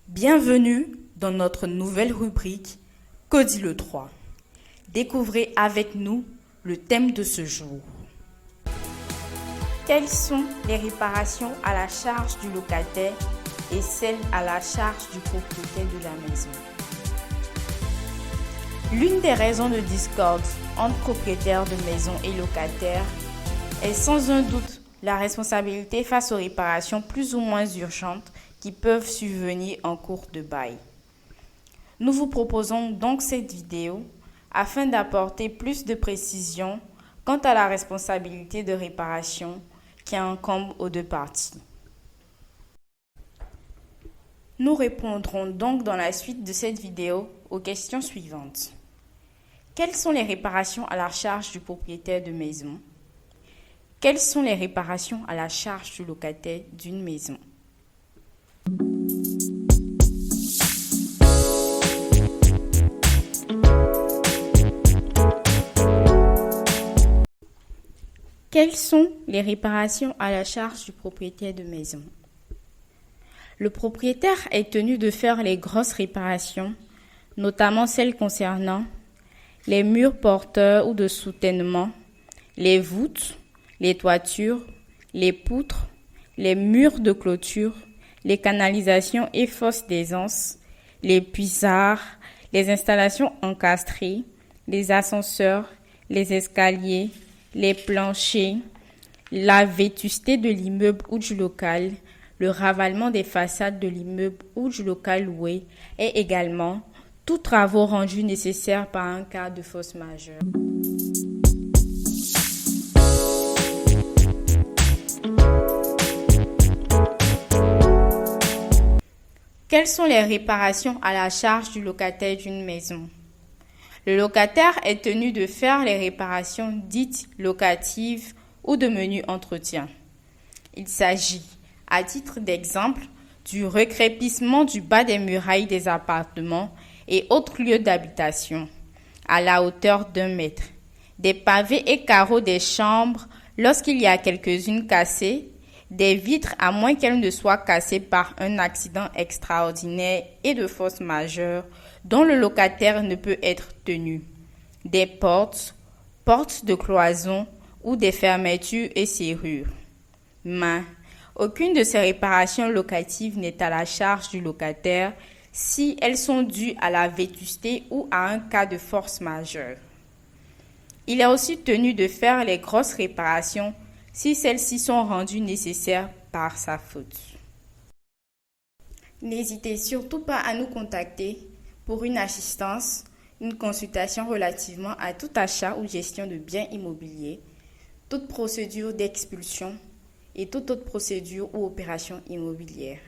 Bienvenue dans notre nouvelle rubrique Cody le 3. Découvrez avec nous le thème de ce jour. Quelles sont les réparations à la charge du locataire et celles à la charge du propriétaire de la maison? L'une des raisons de discorde entre propriétaires de maison et locataires est sans un doute la responsabilité face aux réparations plus ou moins urgentes qui peuvent survenir en cours de bail. Nous vous proposons donc cette vidéo afin d'apporter plus de précision quant à la responsabilité de réparation qui incombe aux deux parties. Nous répondrons donc dans la suite de cette vidéo aux questions suivantes. Quelles sont les réparations à la charge du propriétaire de maison? Quelles sont les réparations à la charge du locataire d'une maison? Quelles sont les réparations à la charge du propriétaire de maison? Le propriétaire est tenu de faire les grosses réparations, notamment celles concernant les murs porteurs ou de soutènement, les voûtes, les toitures, les poutres, les murs de clôture, les canalisations et fosses d'aisance, les puisards, les installations encastrées, les ascenseurs, les escaliers, les planchers, la vétusté de l'immeuble ou du local, le ravalement des façades de l'immeuble ou du local loué et également tous travaux rendus nécessaires par un cas de force majeure. Quelles sont les réparations à la charge du locataire d'une maison? Le locataire est tenu de faire les réparations dites locatives ou de menu entretien. Il s'agit, à titre d'exemple, du recrépissement du bas des murailles des appartements et autres lieux d'habitation, à la hauteur d'1 mètre, des pavés et carreaux des chambres lorsqu'il y a quelques-unes cassées, des vitres à moins qu'elles ne soient cassées par un accident extraordinaire et de force majeure dont le locataire ne peut être tenu, des portes de cloison ou des fermetures et serrures. Mais aucune de ces réparations locatives n'est à la charge du locataire si elles sont dues à la vétusté ou à un cas de force majeure. Il est aussi tenu de faire les grosses réparations si celles-ci sont rendues nécessaires par sa faute. N'hésitez surtout pas à nous contacter pour une assistance, une consultation relativement à tout achat ou gestion de biens immobiliers, toute procédure d'expulsion et toute autre procédure ou opération immobilière.